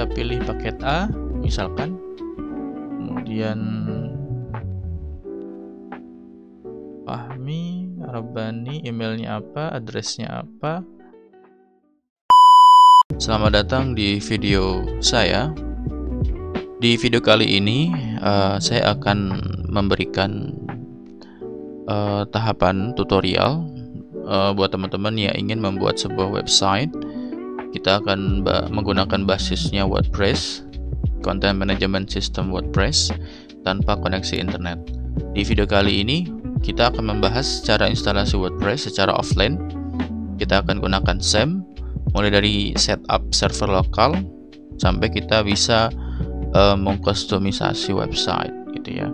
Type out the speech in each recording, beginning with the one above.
kita pilih paket A misalkan, kemudian Fahmi Rabbani, emailnya apa, addressnya apa. Selamat datang di video saya. Di video kali ini saya akan memberikan tahapan tutorial buat teman-teman yang ingin membuat sebuah website. Kita akan menggunakan basisnya WordPress, Content Management System WordPress, tanpa koneksi internet. Di video kali ini kita akan membahas cara instalasi WordPress secara offline. Kita akan gunakan SAM, mulai dari setup server lokal sampai kita bisa mengkustomisasi website gitu ya.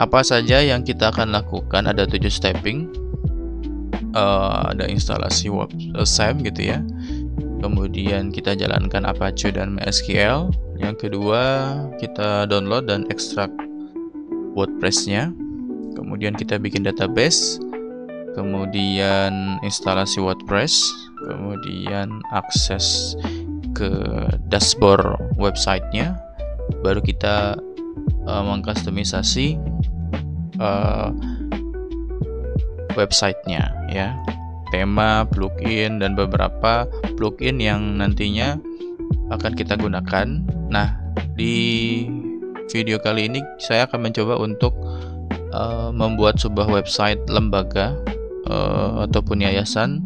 Apa saja yang kita akan lakukan? Ada 7 stepping. Ada instalasi SAM gitu ya. Kemudian kita jalankan Apache dan MySQL. Yang kedua, kita download dan ekstrak WordPress-nya. Kemudian kita bikin database. Kemudian instalasi WordPress. Kemudian akses ke dashboard website-nya. Baru kita mengkustomisasi websitenya ya, tema, plugin, dan beberapa plugin yang nantinya akan kita gunakan. Nah, di video kali ini saya akan mencoba untuk membuat sebuah website lembaga ataupun yayasan,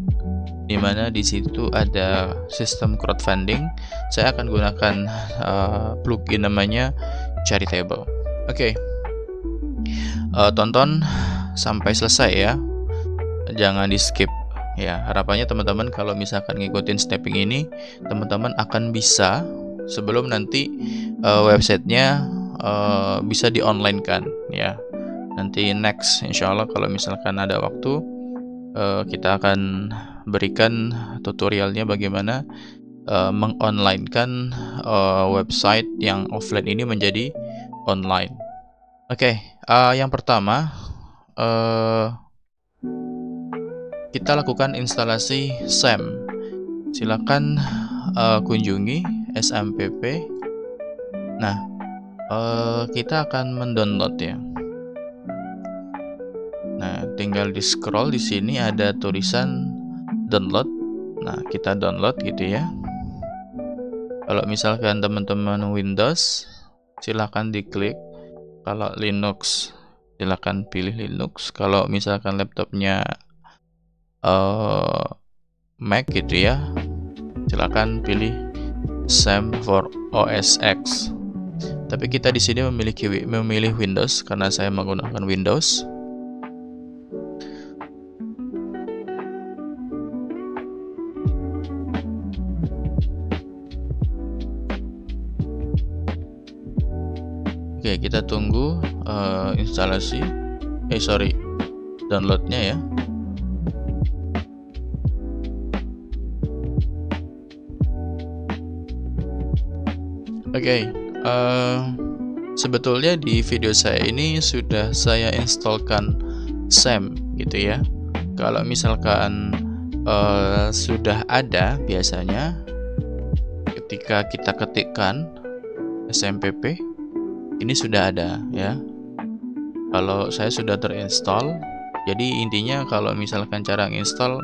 di mana di situ ada sistem crowdfunding. Saya akan gunakan plugin namanya Charitable. Oke. Tonton sampai selesai ya, jangan di skip ya. Harapannya teman-teman kalau misalkan ngikutin stepping ini, teman-teman akan bisa sebelum nanti websitenya bisa di online kan ya. Nanti next insyaallah kalau misalkan ada waktu, kita akan berikan tutorialnya bagaimana mengonlinekan website yang offline ini menjadi online. Oke, yang pertama kita lakukan instalasi SAM. Silakan kunjungi SMPP. Nah, kita akan mendownload ya. Nah, tinggal di scroll, di sini ada tulisan download. Nah, kita download gitu ya. Kalau misalkan teman-teman Windows, silakan diklik. Kalau Linux, silakan pilih Linux. Kalau misalkan laptopnya Mac gitu ya, silakan pilih SAM for OS X. Tapi kita di sini memilih Windows karena saya menggunakan Windows. Oke, kita tunggu downloadnya ya. Oke, sebetulnya di video saya ini sudah saya installkan SAM gitu ya. Kalau misalkan sudah ada, biasanya ketika kita ketikkan SMPP, ini sudah ada ya. Kalau saya sudah terinstall, jadi intinya kalau misalkan cara install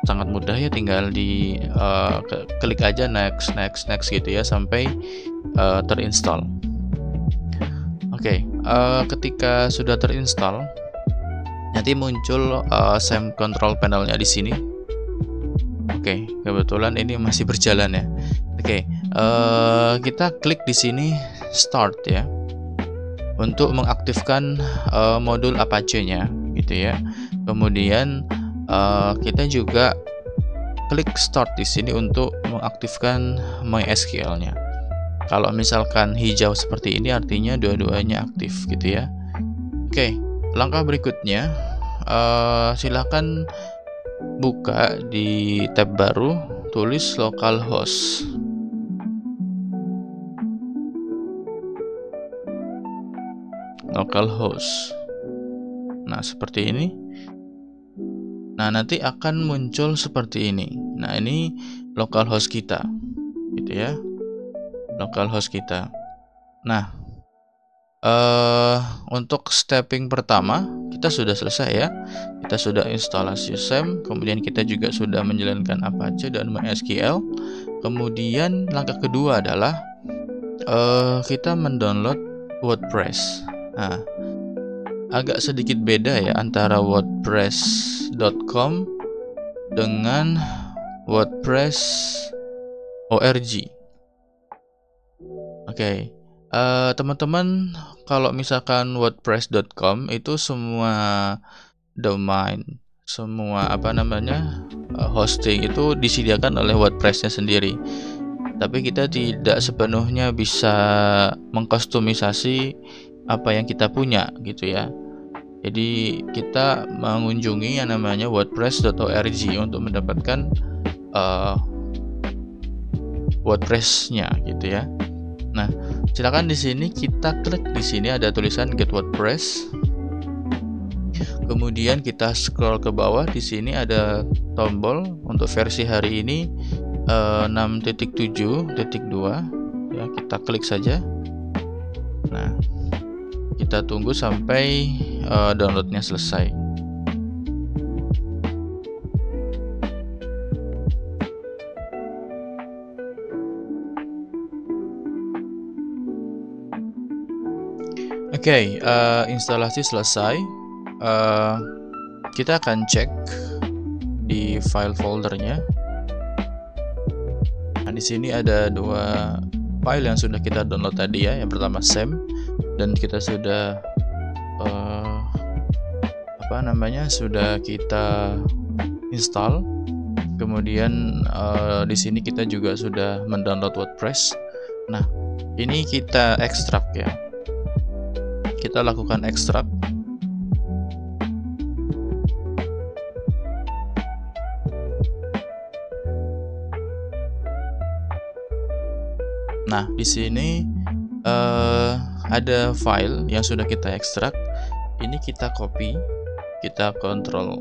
sangat mudah ya, tinggal di klik aja next gitu ya sampai terinstall. Oke, ketika sudah terinstall, nanti muncul SAM control panelnya di sini. Oke, kebetulan ini masih berjalan ya. Oke, kita klik di sini start ya, untuk mengaktifkan modul Apache-nya gitu ya. Kemudian kita juga klik start di sini untuk mengaktifkan MySQL-nya. Kalau misalkan hijau seperti ini artinya dua-duanya aktif gitu ya. Oke, langkah berikutnya silakan buka di tab baru, tulis localhost. Nah, seperti ini. Nah, nanti akan muncul seperti ini. Nah, ini localhost kita gitu ya. localhost kita. Nah, untuk stepping pertama kita sudah selesai ya. Kita sudah instalasi SAM, kemudian kita juga sudah menjalankan Apache dan MySQL. Kemudian langkah kedua adalah kita mendownload WordPress. Nah, agak sedikit beda ya antara wordpress.com dengan WordPress.org. Oke. Teman-teman, kalau misalkan wordpress.com itu semua domain, semua hosting itu disediakan oleh WordPress-nya sendiri. Tapi kita tidak sepenuhnya bisa mengkustomisasi apa yang kita punya gitu ya. Jadi kita mengunjungi yang namanya wordpress.org untuk mendapatkan WordPress-nya gitu ya. Nah, silakan di sini kita klik di sini ada tulisan Get WordPress. Kemudian kita scroll ke bawah, di sini ada tombol untuk versi hari ini 6.7.2 ya, kita klik saja. Nah, kita tunggu sampai downloadnya selesai. Oke, instalasi selesai. Kita akan cek di file foldernya. Nah, di sini ada dua file yang sudah kita download tadi ya. Yang pertama SAM, dan kita sudah sudah kita install. Kemudian di sini kita juga sudah mendownload WordPress. Nah, ini kita ekstrak ya. Kita lakukan ekstrak. Nah, di sini ada file yang sudah kita ekstrak. Ini kita copy, kita Ctrl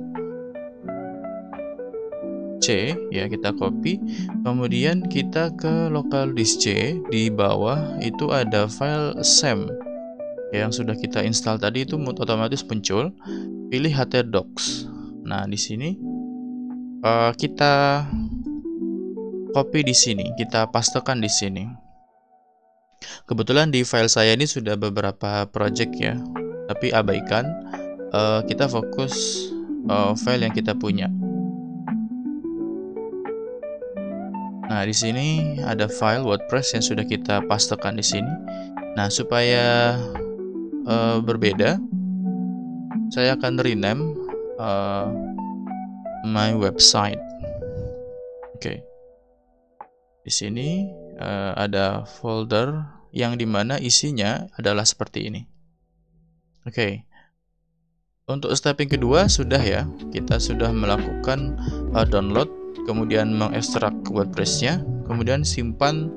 C ya, kita copy. Kemudian kita ke local disk C, di bawah itu ada file SAM yang sudah kita install tadi, itu otomatis muncul. Pilih htdocs. Nah, di sini kita copy di sini, kita pastekan di sini. Kebetulan di file saya ini sudah beberapa project ya, tapi abaikan. Kita fokus file yang kita punya. Nah, di sini ada file WordPress yang sudah kita pastekan di sini. Nah, supaya berbeda, saya akan rename my website. Oke. Di sini ada folder yang dimana isinya adalah seperti ini. Oke. Untuk stepping kedua sudah ya, kita sudah melakukan download, kemudian mengekstrak WordPress-nya, kemudian simpan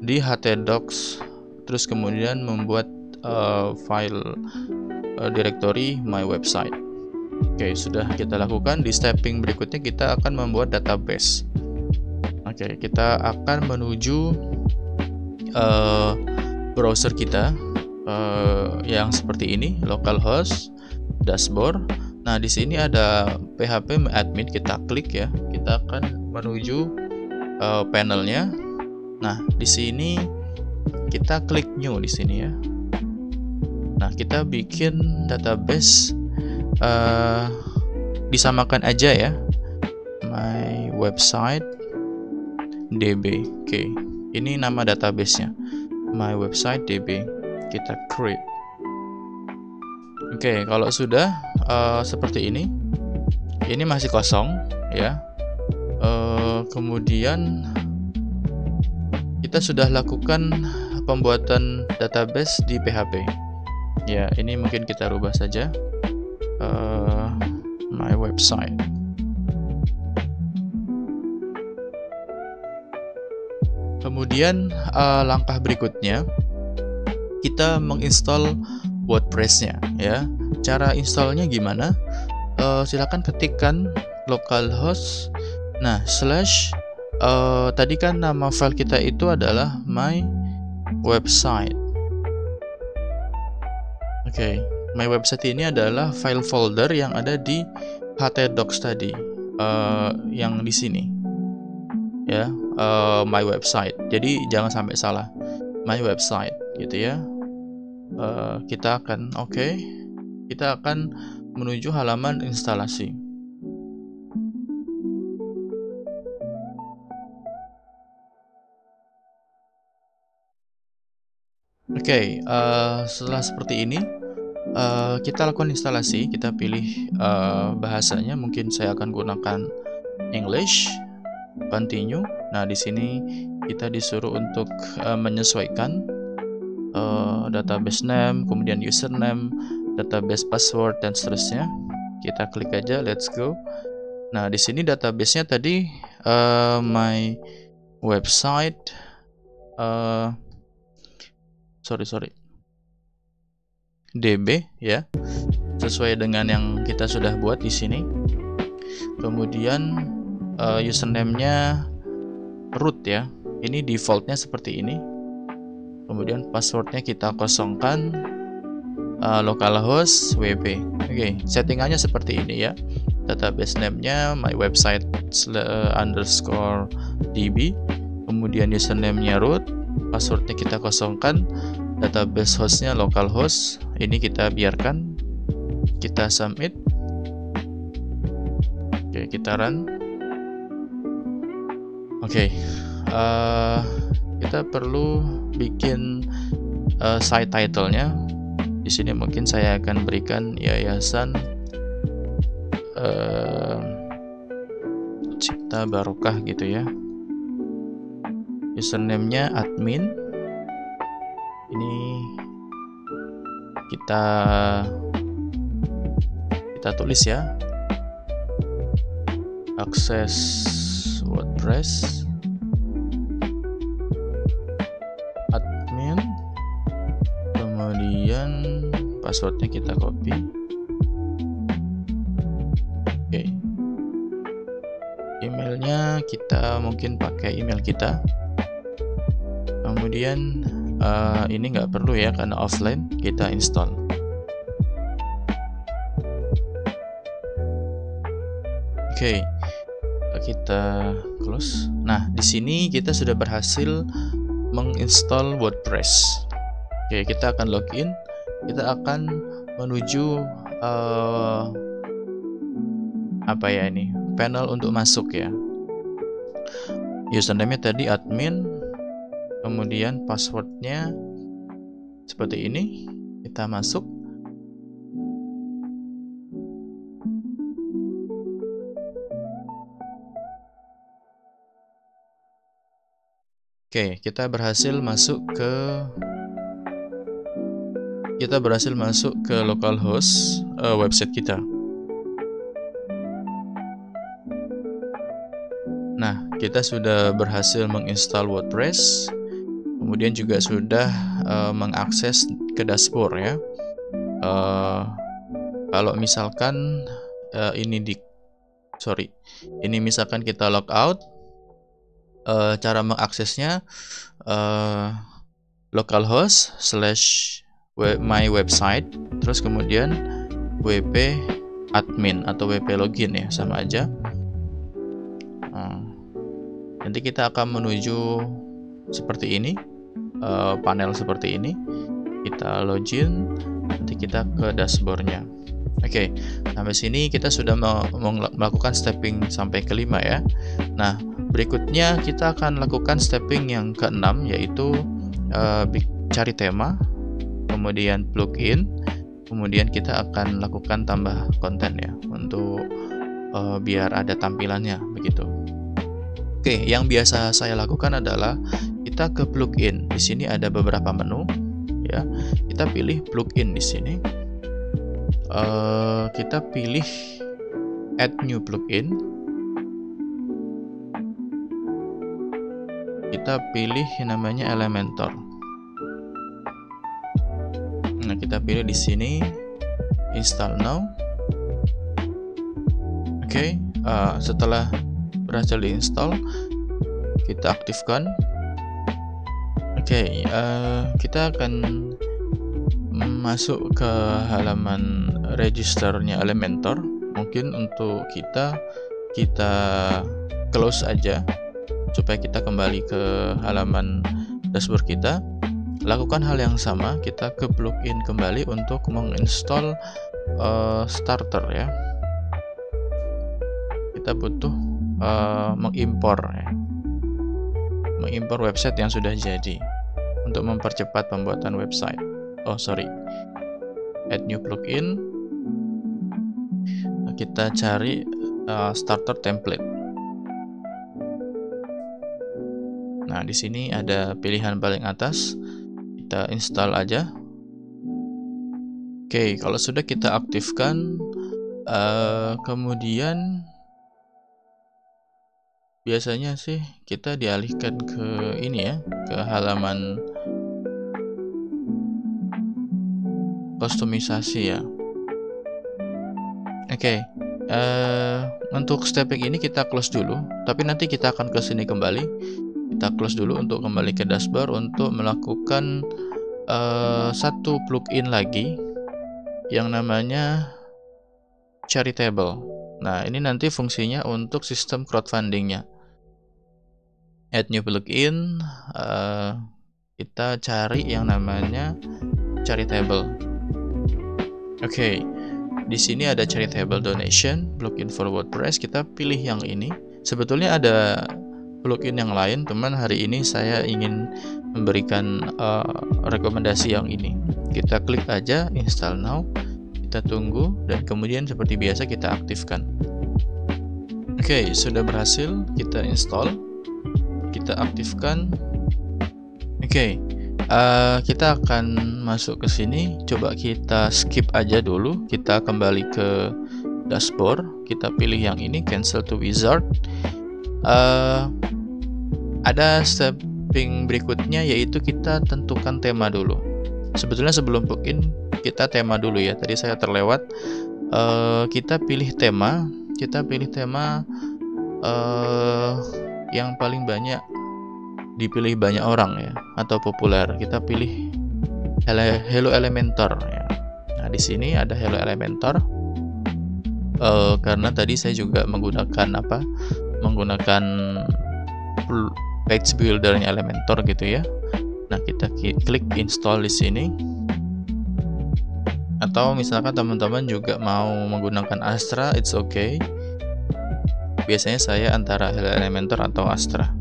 di htdocs, terus kemudian membuat file directory my website. Oke, sudah kita lakukan. Di stepping berikutnya kita akan membuat database. Oke, kita akan menuju browser kita yang seperti ini, localhost, dashboard. Nah, di sini ada PHP admin, kita klik ya. Kita akan menuju panelnya. Nah, di sini kita klik new di sini ya. Nah, kita bikin database, disamakan aja ya, my website db. Oke, ini nama databasenya, my website db. Kita create. Oke, kalau sudah seperti ini masih kosong ya. Kemudian kita sudah lakukan pembuatan database di PHP. Ya, ini mungkin kita rubah saja my website. Kemudian langkah berikutnya kita menginstal WordPress-nya ya. Cara installnya gimana? Silakan ketikkan localhost. Nah, slash tadi kan nama file kita itu adalah my website. Oke, my website ini adalah file folder yang ada di htdocs tadi, yang di sini, ya, my website. Jadi jangan sampai salah, my website, gitu ya. Kita akan kita akan menuju halaman instalasi. Setelah seperti ini, kita lakukan instalasi. Kita pilih bahasanya, mungkin saya akan gunakan English, continue. Nah, di sini kita disuruh untuk menyesuaikan database name, kemudian username, database password, dan seterusnya. Kita klik aja, let's go. Nah, di sini database-nya tadi my website, DB, ya, sesuai dengan yang kita sudah buat di sini. Kemudian username-nya root, ya, ini defaultnya seperti ini. Kemudian passwordnya kita kosongkan, localhost wp. Settingannya seperti ini, ya. Database name-nya my website _db, kemudian username-nya root, passwordnya kita kosongkan, database hostnya localhost. Ini kita biarkan, kita submit. Kita run. Kita perlu bikin site title-nya. Di sini mungkin saya akan berikan Yayasan Cipta Barokah, gitu ya. Username-nya admin. Ini kita tulis, ya, akses WordPress admin, kemudian passwordnya kita copy. Emailnya kita mungkin pakai email kita. Kemudian ini nggak perlu, ya, karena offline. Kita install. Kita close. Nah, di sini kita sudah berhasil menginstal WordPress. Kita akan login. Kita akan menuju panel untuk masuk, ya. Username-nya tadi admin, kemudian passwordnya seperti ini. Kita masuk. Kita berhasil masuk ke localhost website kita. Nah, kita sudah berhasil menginstal WordPress, kemudian juga sudah mengakses ke dashboard, ya. Kalau misalkan ini misalkan kita logout, cara mengaksesnya localhost /my website, terus kemudian wp admin atau wp login, ya, sama aja. Nanti kita akan menuju seperti ini, panel seperti ini. Kita login, nanti kita ke dashboardnya. Sampai sini kita sudah melakukan stepping sampai ke-5, ya. Nah, berikutnya kita akan lakukan stepping yang ke-6, yaitu cari tema, kemudian plugin, kemudian kita akan lakukan tambah konten, ya, untuk biar ada tampilannya begitu. Yang biasa saya lakukan adalah kita ke plugin. Di sini ada beberapa menu, ya. Kita pilih plugin di sini. Kita pilih add new plugin. Kita pilih yang namanya Elementor. Nah, kita pilih di sini install now. Setelah berhasil diinstal, kita aktifkan. Oke, kita akan masuk ke halaman registernya Elementor. Mungkin untuk kita close aja supaya kita kembali ke halaman dashboard kita. Lakukan hal yang sama, kita ke plugin kembali untuk menginstall starter ya. Kita butuh mengimpor ya. Mengimpor website yang sudah jadi untuk mempercepat pembuatan website. Add new plugin. Kita cari starter template. Nah, di sini ada pilihan paling atas. Kita install aja. Oke, kalau sudah kita aktifkan, kemudian biasanya sih kita dialihkan ke ini ya, ke halaman kustomisasi ya. Oke, untuk stepping ini kita close dulu, tapi nanti kita akan ke sini kembali. Kita close dulu untuk kembali ke dashboard untuk melakukan satu plugin lagi yang namanya Charitable. Nah, ini nanti fungsinya untuk sistem crowdfundingnya. Add new plugin, kita cari yang namanya Charitable. Oke, di sini ada Charitable Donation, plugin for WordPress. Kita pilih yang ini. Sebetulnya ada plugin yang lain, teman. Hari ini saya ingin memberikan rekomendasi yang ini. Kita klik aja install now. Kita tunggu dan kemudian seperti biasa kita aktifkan. Oke, sudah berhasil kita install. Kita aktifkan. Oke. Kita akan masuk ke sini. Coba kita skip aja dulu. Kita kembali ke dashboard. Kita pilih yang ini, cancel to wizard. Ada stepping berikutnya, yaitu kita tentukan tema dulu. Sebetulnya sebelum plugin kita tema dulu ya. Tadi saya terlewat. Kita pilih tema. Kita pilih tema yang paling banyak dipilih banyak orang ya, atau populer. Kita pilih Hello Elementor ya. Nah, di sini ada Hello Elementor. Karena tadi saya juga menggunakan page buildernya Elementor gitu ya. Nah, kita klik install di sini. Atau misalkan teman-teman juga mau menggunakan Astra, it's okay. Biasanya saya antara Hello Elementor atau Astra.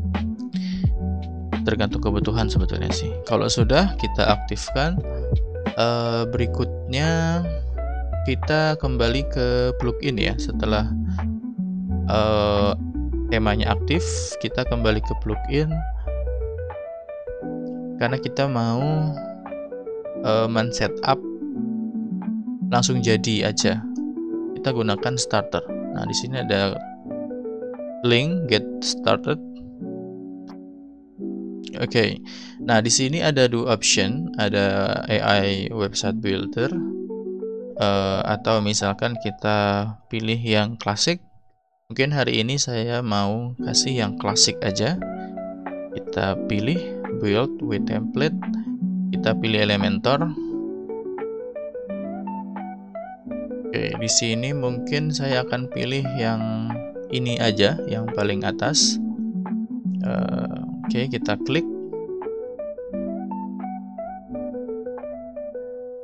Tergantung kebutuhan sebetulnya sih. Kalau sudah kita aktifkan, berikutnya kita kembali ke plugin ya. Setelah temanya aktif, kita kembali ke plugin karena kita mau men-setup langsung jadi aja. Kita gunakan starter. Nah, di sini ada link get started. Oke, nah di sini ada dua option, ada AI website builder, atau misalkan kita pilih yang klasik. Mungkin hari ini saya mau kasih yang klasik aja. Kita pilih build with template, kita pilih Elementor. Oke, di sini mungkin saya akan pilih yang ini aja, yang paling atas. Oke, kita klik.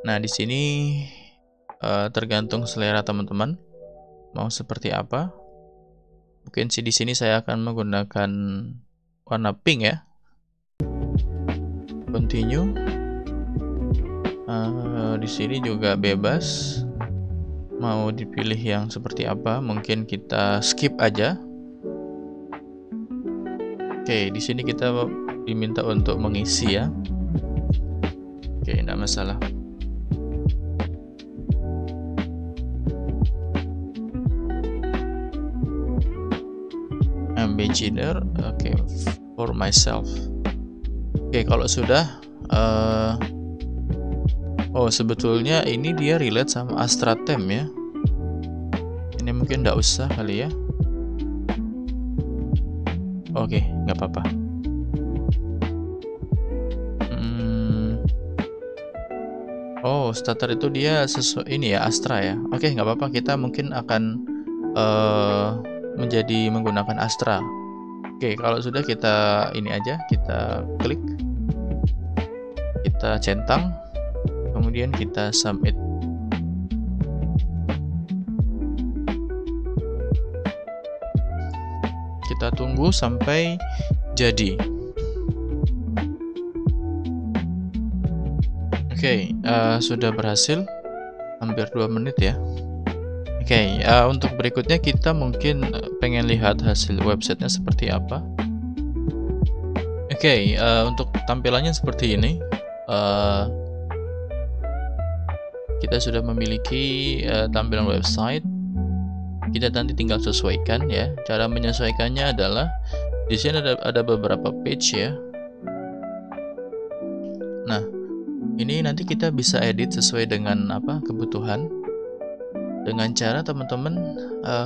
Nah, di sini tergantung selera teman-teman mau seperti apa. Mungkin sih di sini saya akan menggunakan warna pink ya. Continue. Di sini juga bebas. Mau dipilih yang seperti apa? Mungkin kita skip aja. Oke, di sini kita diminta untuk mengisi ya. Oke, tidak masalah. I'm beginner. Oke, for myself. Oke, kalau sudah, sebetulnya ini dia relate sama Astra Theme ya. Ini mungkin tidak usah kali ya. Oke, nggak apa-apa. Oh, starter itu dia sesuai ini ya, Astra ya. Oke, nggak apa-apa, kita mungkin akan menjadi menggunakan Astra. Oke, kalau sudah kita ini aja, kita klik, kita centang, kemudian kita submit. Kita tunggu sampai jadi. Oke, sudah berhasil, hampir 2 menit ya. Oke, untuk berikutnya kita mungkin pengen lihat hasil websitenya seperti apa. Oke, untuk tampilannya seperti ini. Kita sudah memiliki tampilan website. Kita nanti tinggal sesuaikan ya. Cara menyesuaikannya adalah di sini ada beberapa page ya. Nah, ini nanti kita bisa edit sesuai dengan kebutuhan. Dengan cara teman-teman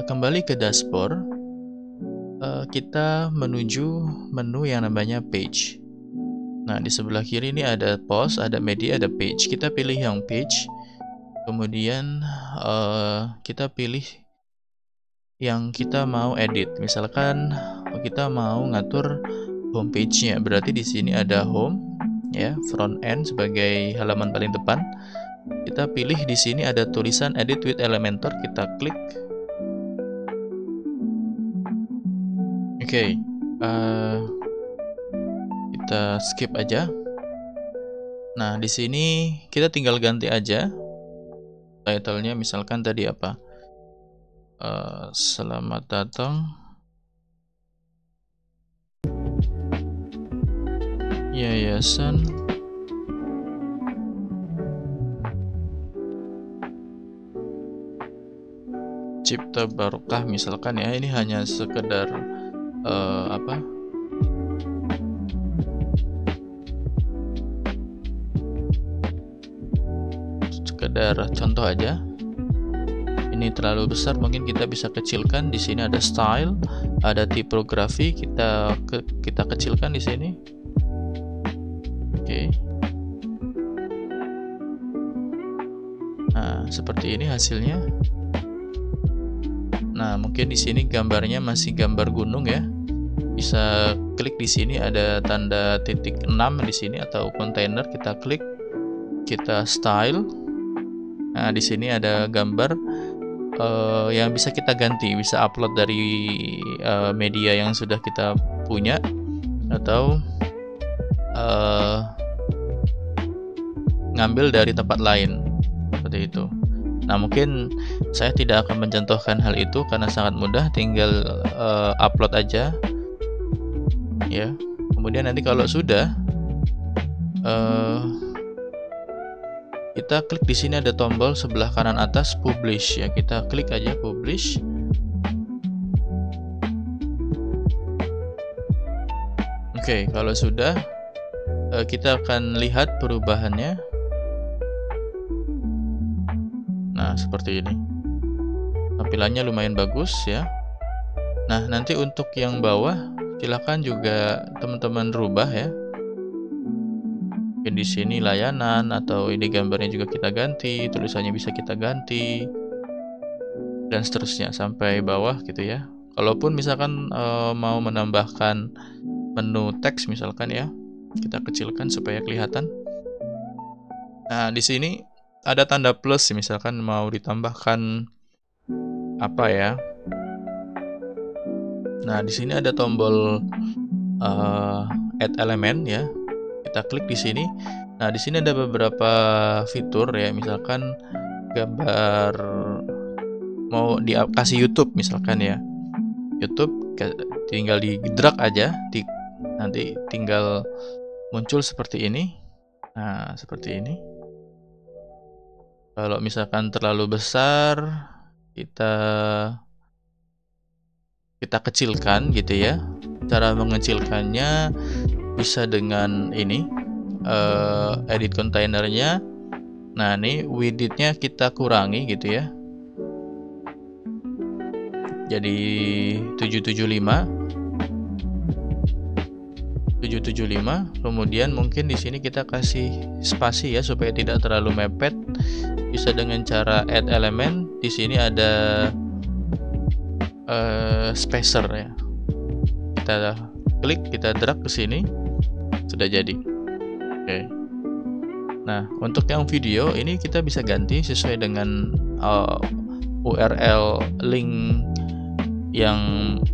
kembali ke dashboard, kita menuju menu yang namanya page. Nah, di sebelah kiri ini ada post, ada media, ada page. Kita pilih yang page, kemudian kita pilih yang kita mau edit. Misalkan kita mau ngatur home page-nya, berarti di sini ada home ya, front end sebagai halaman paling depan. Kita pilih di sini ada tulisan edit with Elementor, kita klik. Oke, kita skip aja. Nah, di sini kita tinggal ganti aja title-nya, misalkan tadi apa? Selamat datang Yayasan Cipta Barokah misalkan ya. Ini hanya sekedar sekedar contoh aja. Ini terlalu besar, mungkin kita bisa kecilkan. Di sini ada style, ada tipografi, kita kecilkan di sini. Oke. Nah, seperti ini hasilnya. Nah, mungkin di sini gambarnya masih gambar gunung ya. Bisa klik di sini ada tanda titik 6 di sini atau kontainer, kita klik, kita style. Nah, di sini ada gambar yang bisa kita ganti, bisa upload dari media yang sudah kita punya atau ngambil dari tempat lain, seperti itu. Nah, mungkin saya tidak akan mencontohkan hal itu karena sangat mudah, tinggal upload aja ya. Kemudian nanti kalau sudah kita klik di sini ada tombol sebelah kanan atas publish ya, kita klik aja publish. Oke, kalau sudah kita akan lihat perubahannya. Nah, seperti ini. Tampilannya lumayan bagus ya. Nah, nanti untuk yang bawah silakan juga teman-teman rubah ya. Di sini layanan atau ini gambarnya juga kita ganti, tulisannya bisa kita ganti dan seterusnya sampai bawah gitu ya. Kalaupun misalkan mau menambahkan menu teks misalkan ya, kita kecilkan supaya kelihatan. Nah, di sini ada tanda plus misalkan mau ditambahkan apa ya. Nah, di sini ada tombol add element ya. Kita klik di sini. Nah, di sini ada beberapa fitur ya, misalkan gambar mau dikasih YouTube misalkan ya. YouTube tinggal di drag aja, nanti tinggal muncul seperti ini. Nah, seperti ini. Kalau misalkan terlalu besar, kita kecilkan gitu ya. Cara mengecilkannya bisa dengan ini edit kontainernya. Nah, ini width-nya kita kurangi gitu ya, jadi 775. 775. Kemudian mungkin di sini kita kasih spasi ya supaya tidak terlalu mepet. Bisa dengan cara add element. Di sini ada spacer ya. Kita klik, kita drag ke sini, sudah jadi. Oke. Nah, untuk yang video ini kita bisa ganti sesuai dengan URL link yang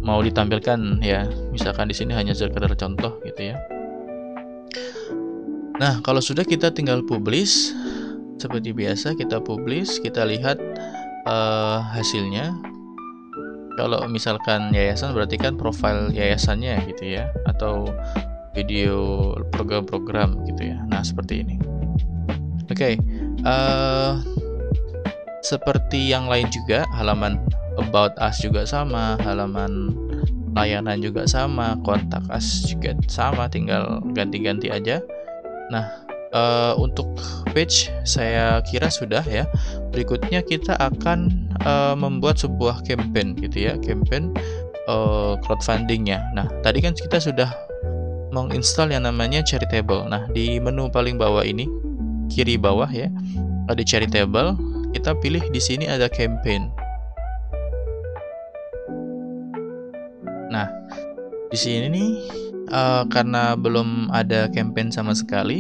mau ditampilkan ya. Misalkan di sini hanya sekedar contoh gitu ya. Nah, kalau sudah kita tinggal publish. Seperti biasa kita publish, kita lihat hasilnya. Kalau misalkan yayasan berarti kan profil yayasannya gitu ya, atau video program-program gitu ya. Nah, seperti ini. Oke, seperti yang lain juga, halaman about us juga sama, halaman layanan juga sama, kontak us juga sama, tinggal ganti-ganti aja. Nah, untuk page saya kira sudah ya. Berikutnya kita akan membuat sebuah campaign gitu ya, campaign crowdfundingnya. Nah, tadi kan kita sudah menginstal yang namanya Charitable. Nah, di menu paling bawah ini, kiri bawah ya, ada Charitable. Kita pilih di sini ada campaign. Nah, di sini nih karena belum ada campaign sama sekali,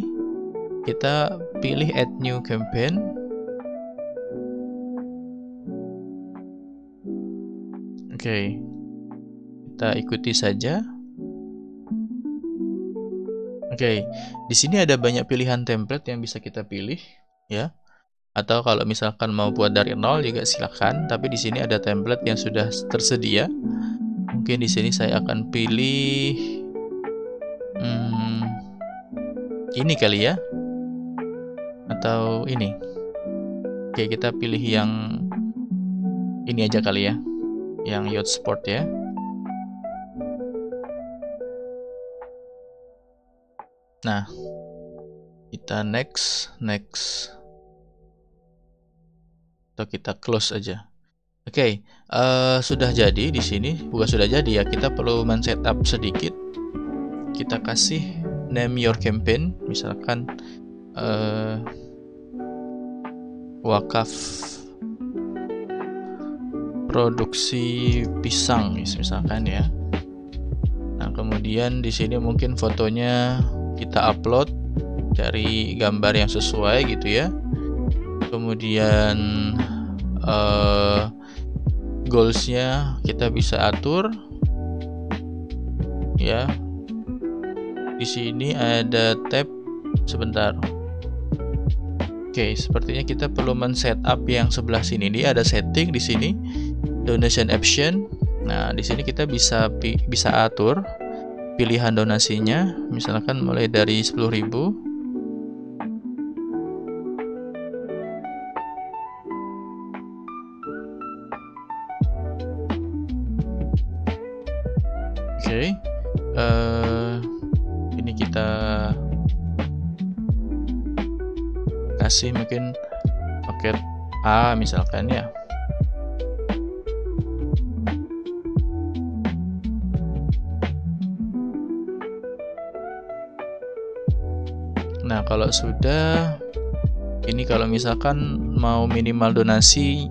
kita pilih add new campaign. Oke, kita ikuti saja. Oke, di sini ada banyak pilihan template yang bisa kita pilih ya. Atau kalau misalkan mau buat dari nol juga silakan. Tapi di sini ada template yang sudah tersedia. Mungkin di sini saya akan pilih ini kali ya, atau ini. Oke, kita pilih yang ini aja kali ya, yang Yacht Sport ya. Nah, kita next, atau kita close aja. Oke, sudah jadi di sini, bukan sudah jadi ya, kita perlu men-setup sedikit. Kita kasih name your campaign, misalkan wakaf produksi pisang misalkan ya. Nah, kemudian di sini mungkin fotonya kita upload dari gambar yang sesuai gitu ya. Kemudian goalsnya kita bisa atur ya. Di sini ada tab sebentar. Oke, sepertinya kita perlu men-setup yang sebelah sini. Dia ada setting di sini, donation option. Nah, di sini kita bisa atur pilihan donasinya, misalkan mulai dari 10.000. Oke, ini kita kasih mungkin paket A misalkan ya. Nah, kalau sudah ini, kalau misalkan mau minimal donasinya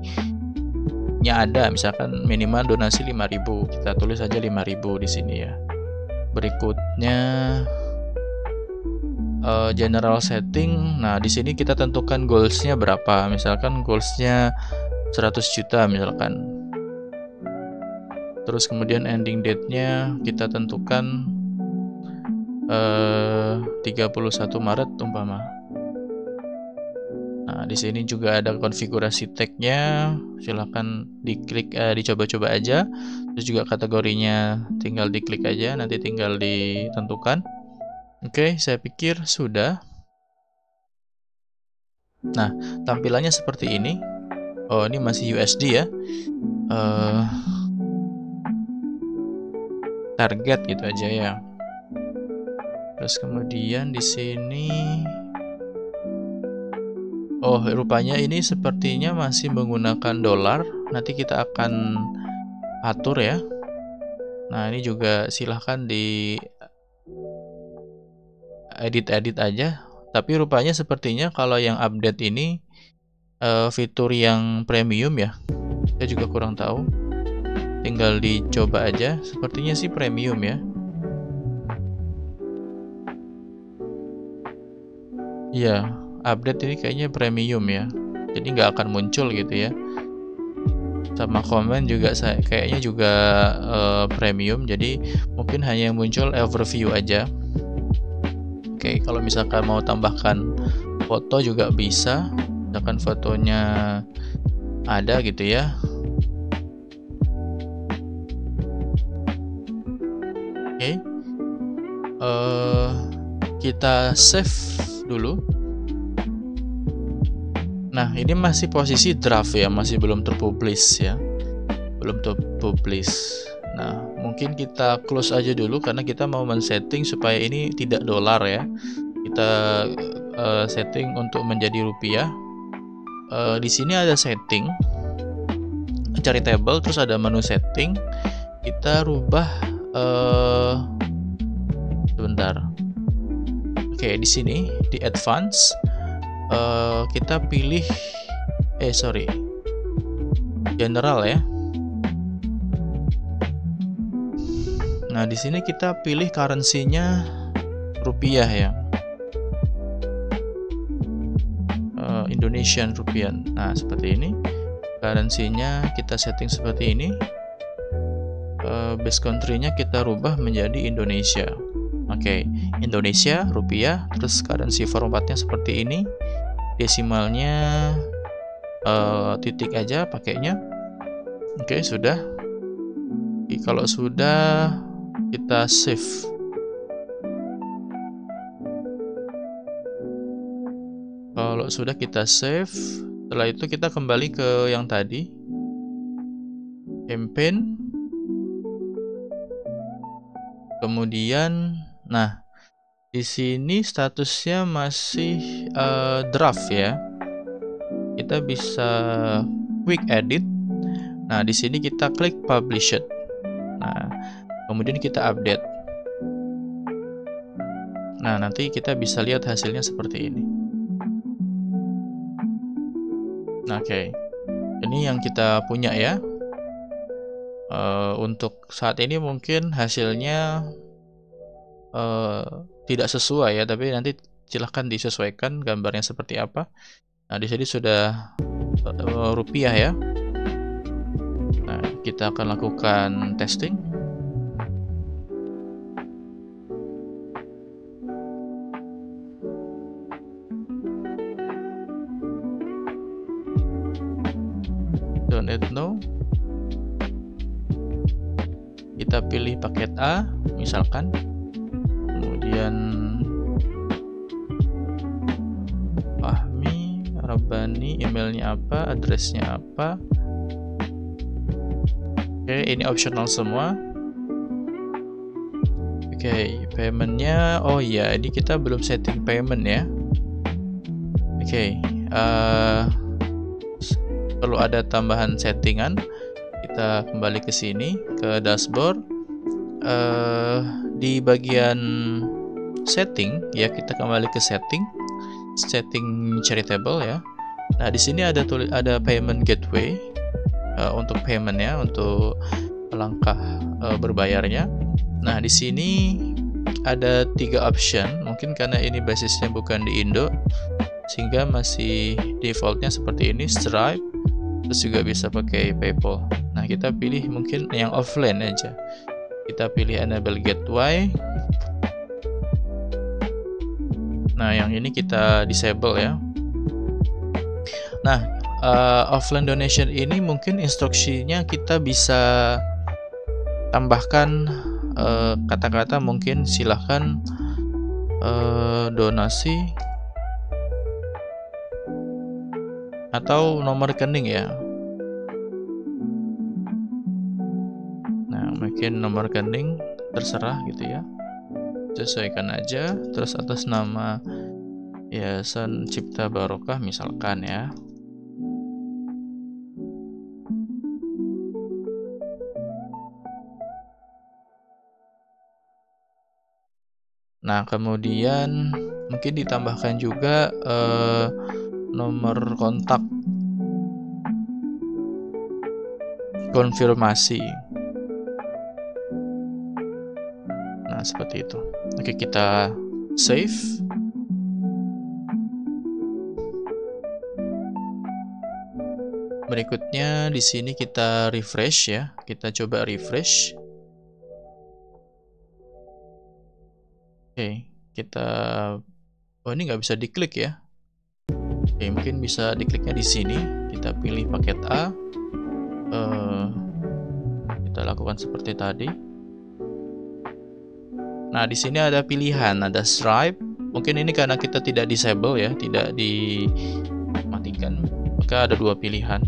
ada, misalkan minimal donasi 5.000, kita tulis aja 5.000 di sini ya. Berikutnya general setting. Nah, di sini kita tentukan goalsnya berapa. Misalkan goalsnya 100 juta misalkan. Terus kemudian ending date-nya kita tentukan 31 Maret umpama. Nah, di sini juga ada konfigurasi tag-nya. Silahkan diklik, dicoba-coba aja. Terus juga kategorinya tinggal diklik aja, nanti tinggal ditentukan. Oke, saya pikir sudah. Nah, tampilannya seperti ini. Oh, ini masih USD ya. Target gitu aja ya. Terus kemudian di sini, oh, rupanya ini sepertinya masih menggunakan dolar. Nanti kita akan atur ya. Nah, ini juga silahkan edit-edit aja. Tapi rupanya sepertinya kalau yang update ini fitur yang premium ya. Saya juga kurang tahu. Tinggal dicoba aja. Sepertinya sih premium ya. Iya, update ini kayaknya premium ya. Jadi nggak akan muncul gitu ya. Sama komen juga kayaknya juga premium. Jadi mungkin hanya muncul overview aja. Oke, kalau misalkan mau tambahkan foto juga bisa. Misalkan fotonya ada gitu ya. Oke, kita save dulu. Nah, ini masih posisi draft ya, masih belum terpublish ya, belum terpublish. Nah, mungkin kita close aja dulu karena kita mau men-setting supaya ini tidak dolar ya. Kita setting untuk menjadi rupiah. Di sini ada setting, cari table, terus ada menu setting. Kita rubah sebentar. Oke, di sini di advance kita pilih general ya. Nah, di sini kita pilih currency-nya rupiah ya. Indonesian rupiah. Nah, seperti ini. Currency-nya kita setting seperti ini. Base country-nya kita rubah menjadi Indonesia. Oke, Indonesia rupiah, terus currency formatnya seperti ini. Desimalnya titik aja pakainya. Oke, sudah. Kalau sudah, kita save. Kalau sudah kita save, setelah itu kita kembali ke yang tadi, campaign. Kemudian, nah, di sini statusnya masih draft ya. Kita bisa quick edit. Nah, di sini kita klik publish it. Nah, kemudian kita update. Nah, nanti kita bisa lihat hasilnya seperti ini. Oke, ini yang kita punya ya. Untuk saat ini mungkin hasilnya tidak sesuai ya, tapi nanti silahkan disesuaikan gambarnya seperti apa. Nah, di sini sudah rupiah ya. Nah, kita akan lakukan testing. Don't it know. Kita pilih paket A misalkan. Kemudian Fahmi Rabbani, emailnya apa, addressnya apa. Oke, ini optional semua. Oke, paymentnya, oh iya, ini kita belum setting payment ya. Oke, perlu ada tambahan settingan. Kita kembali ke sini, ke dashboard. Di bagian setting ya, kita kembali ke setting charitable ya. Nah, di sini ada payment gateway untuk payment ya, untuk langkah berbayarnya. Nah, di sini ada 3 option. Mungkin karena ini basisnya bukan di Indo, sehingga masih defaultnya seperti ini, Stripe. Terus juga bisa pakai PayPal. Nah, kita pilih mungkin yang offline aja. Kita pilih enable gateway. Nah, yang ini kita disable ya. Nah, offline donation ini mungkin instruksinya kita bisa tambahkan kata-kata, mungkin silahkan donasi atau nomor rekening ya. Nah, mungkin nomor rekening terserah gitu ya. Sesuaikan aja, terus atas nama Yayasan Cipta Barokah misalkan ya. Nah, kemudian mungkin ditambahkan juga nomor kontak konfirmasi. Nah, seperti itu. Oke, kita save. Berikutnya di sini kita refresh ya. Kita coba refresh. Oke, kita ini nggak bisa diklik ya. Oke, mungkin bisa dikliknya di sini. Kita pilih paket A. Kita lakukan seperti tadi. Nah, di sini ada pilihan, ada stripe. Mungkin ini karena kita tidak disable ya, tidak dimatikan. Maka ada dua pilihan.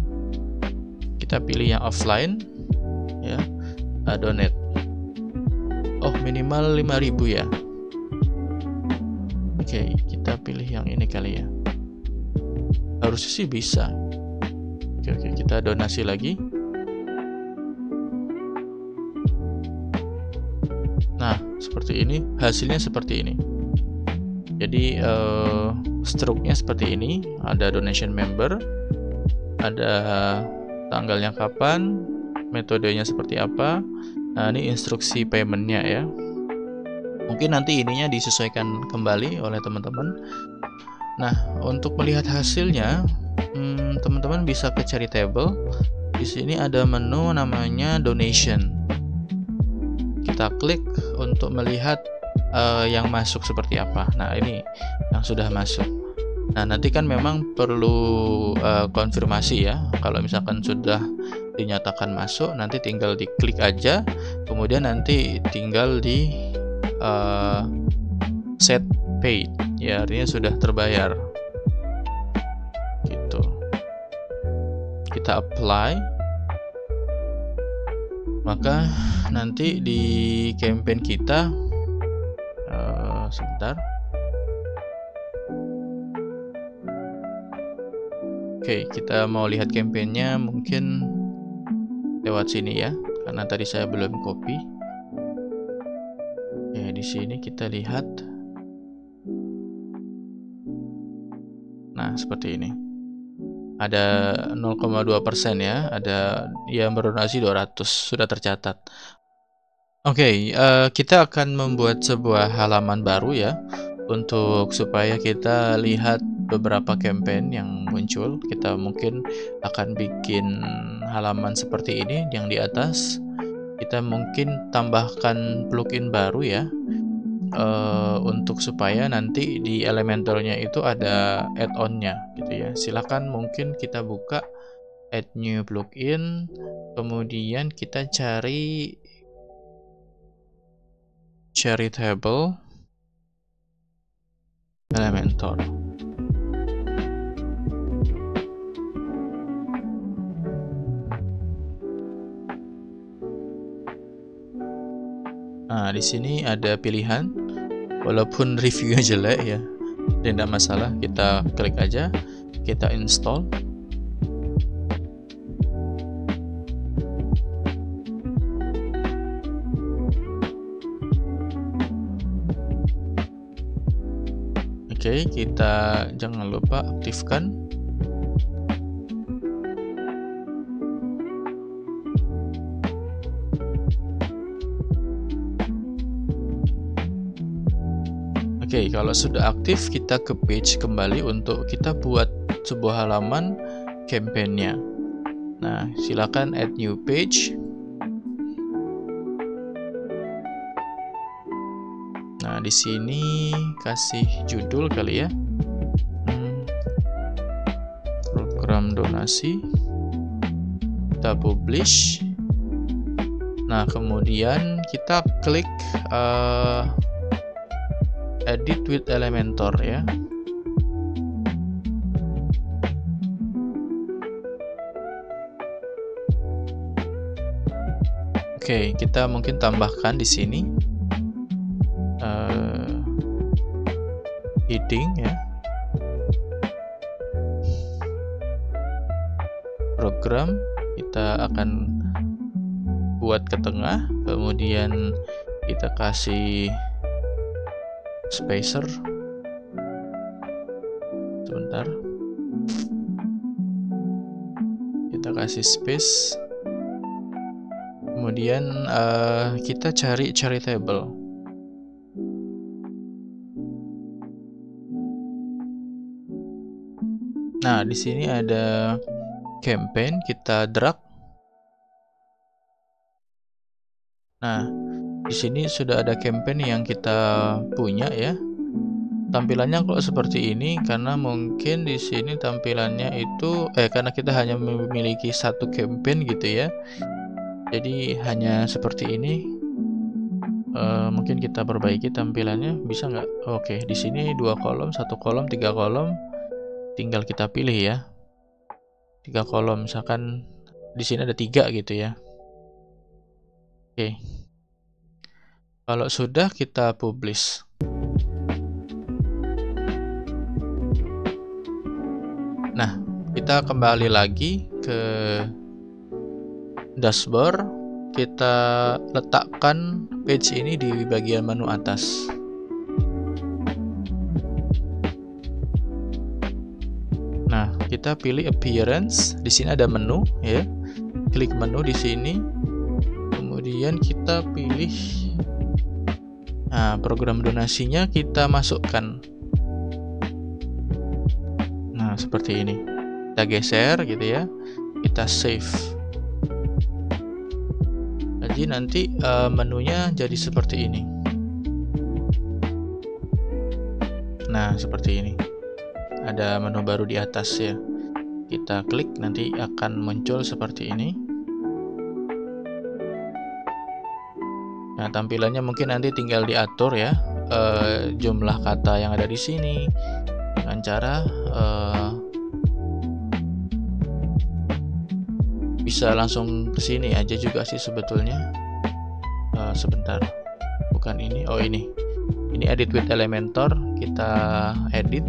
Kita pilih yang offline ya, donate. Oh, minimal 5.000 ya. Oke, kita pilih yang ini kali ya. Harusnya sih bisa. Oke, kita donasi lagi. Nah, seperti ini, hasilnya seperti ini. Jadi struknya seperti ini, ada donation member, ada tanggalnya kapan, metodenya seperti apa. Nah, ini instruksi paymentnya ya. Mungkin nanti ininya disesuaikan kembali oleh teman-teman. Nah, untuk melihat hasilnya, teman-teman bisa ke Charitable. Di sini ada menu namanya Donation. Kita klik untuk melihat yang masuk seperti apa. Nah, ini yang sudah masuk. Nah, nanti kan memang perlu konfirmasi ya. Kalau misalkan sudah dinyatakan masuk, nanti tinggal diklik aja. Kemudian nanti tinggal di set paid. Ya, artinya sudah terbayar. Gitu. Kita apply. Maka nanti di campaign kita sebentar. Oke, kita mau lihat campaignnya mungkin lewat sini ya, karena tadi saya belum copy. Ya, di sini kita lihat. Nah, seperti ini. Ada 0,2% ya, ada yang berdonasi 200, sudah tercatat. Oke, kita akan membuat sebuah halaman baru ya, untuk supaya kita lihat beberapa campaign yang muncul. Kita mungkin akan bikin halaman seperti ini yang di atas. Kita mungkin tambahkan plugin baru ya, untuk supaya nanti di Elementor-nya itu ada add-on-nya gitu ya. Silakan mungkin kita buka add new plugin, kemudian kita cari Charitable Elementor. Nah, di sini ada pilihan, walaupun reviewnya jelek ya, tidak masalah, kita klik aja, kita install. Oke, kita jangan lupa aktifkan. Oke, kalau sudah aktif, kita ke page kembali untuk kita buat sebuah halaman campaign-nya. Nah, silakan add new page. Nah, di sini kasih judul kali ya. Program donasi. Kita publish. Nah, kemudian kita klik edit with Elementor ya. Oke, kita mungkin tambahkan di sini heading ya, program kita akan buat ke tengah, kemudian kita kasih spacer. Sebentar, kita kasih space. Kemudian kita cari table. Nah, di sini ada campaign, kita drag. Nah, di sini sudah ada campaign yang kita punya ya. Tampilannya kok seperti ini karena mungkin di sini tampilannya itu karena kita hanya memiliki satu campaign gitu ya. Jadi hanya seperti ini. Mungkin kita perbaiki tampilannya, bisa nggak? Oke, di sini 2 kolom, 1 kolom, 3 kolom. Tinggal kita pilih ya. 3 kolom, misalkan di sini ada 3 gitu ya. Oke. Kalau sudah, kita publish. Nah, kita kembali lagi ke dashboard, kita letakkan page ini di bagian menu atas. Nah, kita pilih appearance, di sini ada menu ya. Klik menu di sini. Kemudian kita pilih program donasinya, kita masukkan. Nah, seperti ini. Kita geser gitu ya. Kita save. Jadi nanti menunya jadi seperti ini. Nah, seperti ini. Ada menu baru di atas ya. Kita klik, nanti akan muncul seperti ini. Nah, tampilannya mungkin nanti tinggal diatur ya, jumlah kata yang ada di sini dengan cara bisa langsung ke sini aja juga sih sebetulnya. Sebentar, bukan ini, oh ini edit with Elementor, kita edit.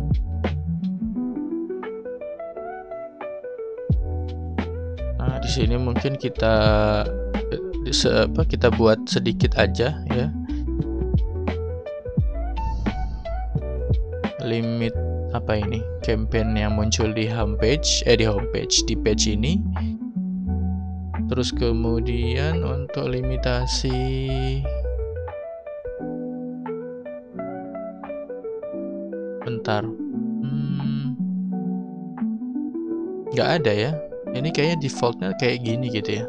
Nah, di sini mungkin kita buat sedikit aja ya. Limit apa ini? Campaign yang muncul di di page ini. Terus kemudian untuk limitasi bentar. Nggak ada ya. Ini kayaknya defaultnya kayak gini gitu ya.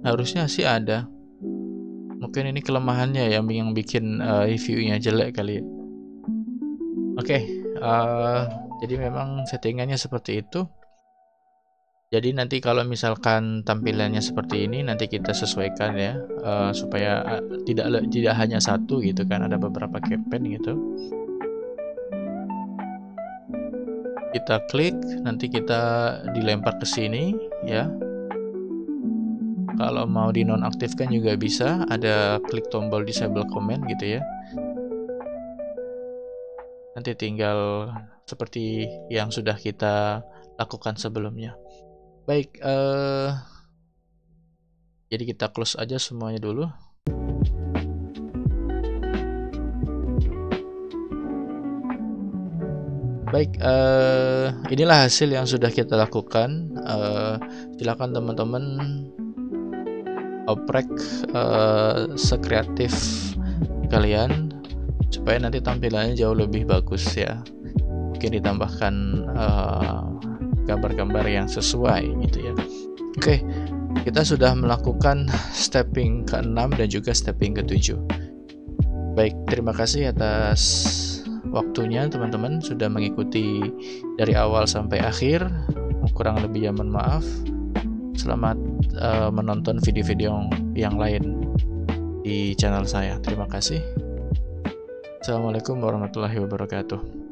Harusnya sih ada. Mungkin ini kelemahannya yang bikin reviewnya jelek kali ya. Oke, jadi memang settingannya seperti itu. Jadi nanti kalau misalkan tampilannya seperti ini, nanti kita sesuaikan ya, supaya tidak hanya satu gitu kan, ada beberapa campaign gitu. Kita klik, nanti kita dilempar ke sini ya. Kalau mau dinonaktifkan juga bisa, ada klik tombol disable comment gitu ya. Nanti tinggal seperti yang sudah kita lakukan sebelumnya. Baik, jadi kita close aja semuanya dulu. Baik, inilah hasil yang sudah kita lakukan. Silakan teman-teman oprek sekreatif kalian supaya nanti tampilannya jauh lebih bagus ya. Mungkin ditambahkan gambar-gambar yang sesuai gitu ya. Oke, kita sudah melakukan stepping ke-6 dan juga stepping ke-7. Baik, terima kasih atas waktunya teman-teman sudah mengikuti dari awal sampai akhir. Kurang lebih mohon maaf. Selamat menonton video-video yang lain di channel saya. Terima kasih. Assalamualaikum warahmatullahi wabarakatuh.